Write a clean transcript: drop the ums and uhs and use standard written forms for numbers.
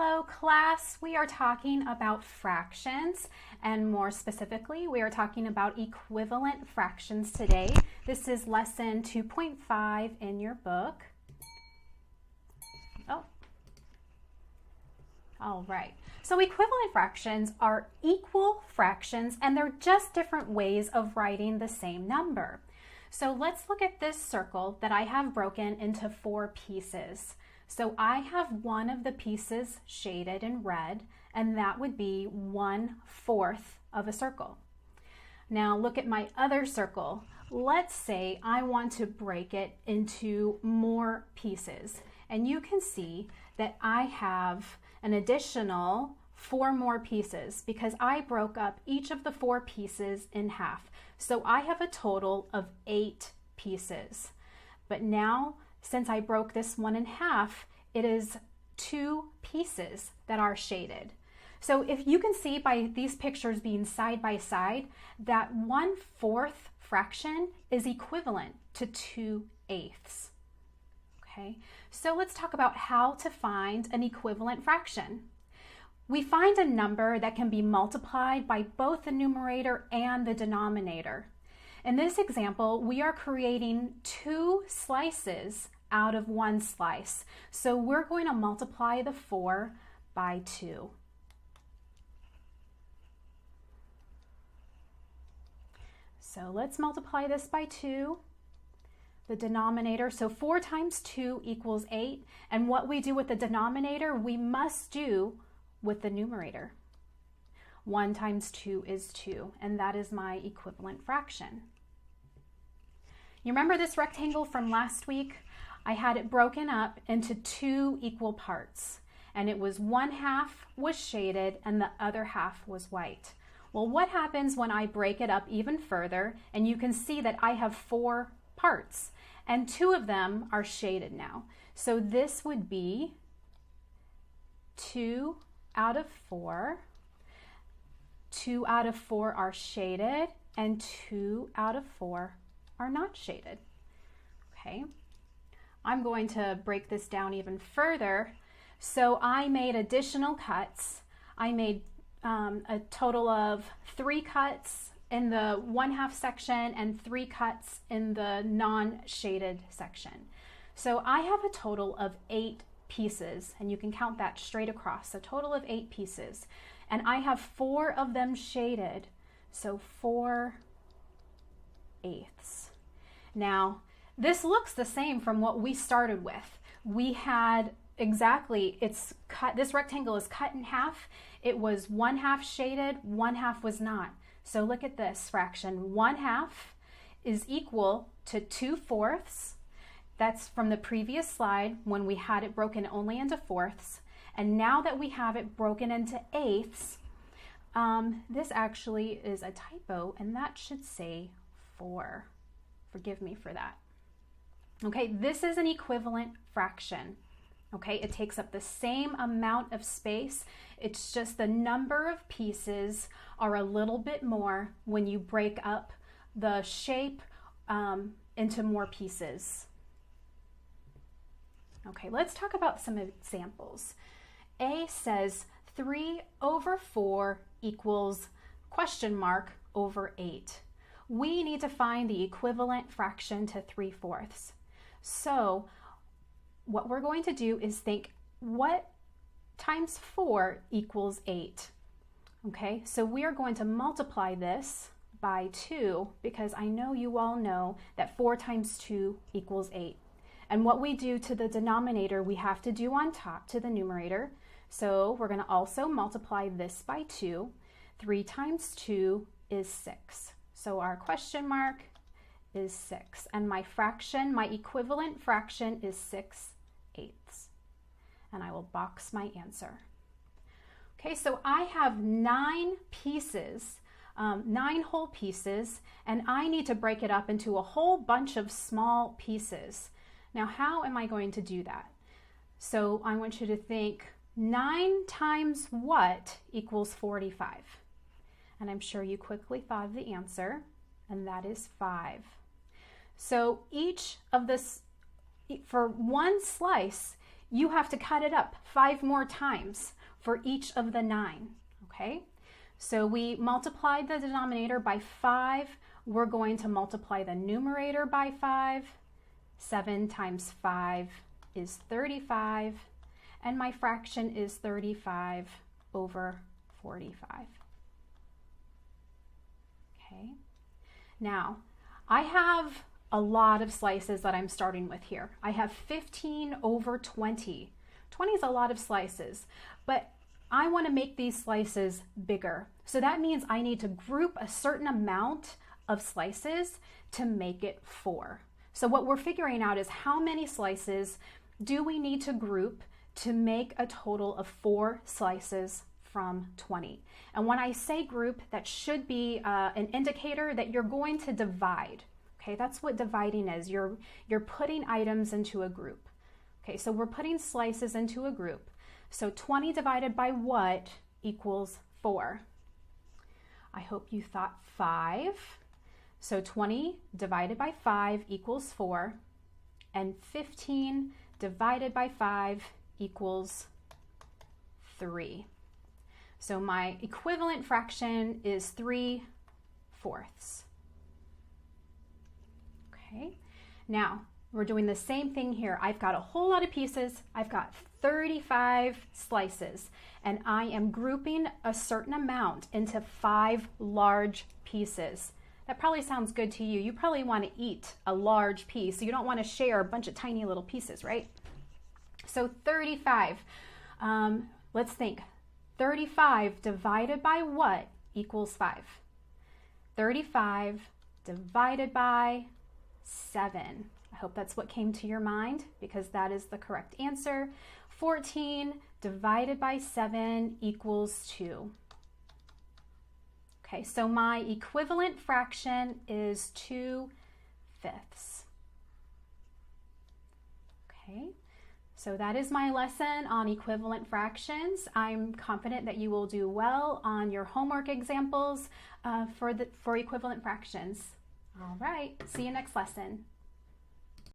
Hello class, we are talking about fractions, and more specifically we are talking about equivalent fractions today. This is lesson 2.5 in your book. All right, so equivalent fractions are equal fractions and they're just different ways of writing the same number. So let's look at this circle that I have broken into 4 pieces. So I have one of the pieces shaded in red, and that would be 1/4 of a circle. Now look at my other circle. Let's say I want to break it into more pieces, and you can see that I have an additional 4 more pieces because I broke up each of the 4 pieces in half. So I have a total of 8 pieces. But now, since I broke this one in half, it is 2 pieces that are shaded. So if you can see by these pictures being side by side, that 1/4 fraction is equivalent to 2/8. Okay, so let's talk about how to find an equivalent fraction. We find a number that can be multiplied by both the numerator and the denominator. In this example, we are creating 2 slices out of 1 slice. So we're going to multiply the 4 by 2. So let's multiply this by 2. The denominator, so 4 times 2 equals 8. And what we do with the denominator, we must do with the numerator. 1 times 2 is 2, and that is my equivalent fraction. You remember this rectangle from last week? I had it broken up into 2 equal parts, and it was 1/2 was shaded and the other half was white. Well, what happens when I break it up even further? And you can see that I have 4 parts, and 2 of them are shaded now. So this would be 2 out of 4. 2 out of 4 are shaded, and 2 out of 4 are not shaded. Okay, I'm going to break this down even further. So I made additional cuts. I made a total of 3 cuts in the 1/2 section and 3 cuts in the non-shaded section. So I have a total of 8 pieces, and you can count that straight across, a total of 8 pieces. And I have 4 of them shaded, so 4/8. Now, this looks the same from what we started with. We had exactly, it's cut, this rectangle is cut in half. It was 1/2 shaded, 1/2 was not. So look at this fraction. 1/2 is equal to 2/4. That's from the previous slide when we had it broken only into fourths. And now that we have it broken into eighths, this actually is a typo, and that should say 4. Forgive me for that. Okay, this is an equivalent fraction. Okay, it takes up the same amount of space. It's just the number of pieces are a little bit more when you break up the shape into more pieces. Okay, let's talk about some examples. A says 3/4 equals question mark over 8. We need to find the equivalent fraction to 3/4. So what we're going to do is think, what times 4 equals 8? Okay, so we are going to multiply this by 2 because I know you all know that 4 times 2 equals 8. And what we do to the denominator, we have to do on top to the numerator. So we're going to also multiply this by 2. 3 times 2 is 6. So our question mark is 6. And my fraction, my equivalent fraction is 6/8. And I will box my answer. Okay, so I have 9 pieces, 9 whole pieces, and I need to break it up into a whole bunch of small pieces. Now, how am I going to do that? So I want you to think 9 times what equals 45? And I'm sure you quickly thought of the answer, and that is 5. So each of this, for one slice, you have to cut it up 5 more times for each of the 9, okay? So we multiplied the denominator by 5. We're going to multiply the numerator by 5. 7 times 5 is 35, and my fraction is 35 over 45. Okay, now I have a lot of slices that I'm starting with here. I have 15 over 20. 20 is a lot of slices, but I want to make these slices bigger. So that means I need to group a certain amount of slices to make it 4. So what we're figuring out is how many slices do we need to group to make a total of 4 slices from 20. And when I say group, that should be an indicator that you're going to divide. Okay, that's what dividing is. You're putting items into a group. Okay, so we're putting slices into a group. So 20 divided by what equals 4? I hope you thought 5. So 20 divided by 5 equals 4, and 15 divided by 5 equals 3. So my equivalent fraction is 3/4. Okay, now we're doing the same thing here. I've got a whole lot of pieces. I've got 35 slices, and I am grouping a certain amount into 5 large pieces. That probably sounds good to you. You probably want to eat a large piece, so you don't want to share a bunch of tiny little pieces, right? So 35, let's think. 35 divided by what equals 5? 35 divided by 7. I hope that's what came to your mind, because that is the correct answer. 14 divided by 7 equals 2. Okay, so my equivalent fraction is 2/5. Okay, so that is my lesson on equivalent fractions. I'm confident that you will do well on your homework examples for equivalent fractions. All right, see you next lesson.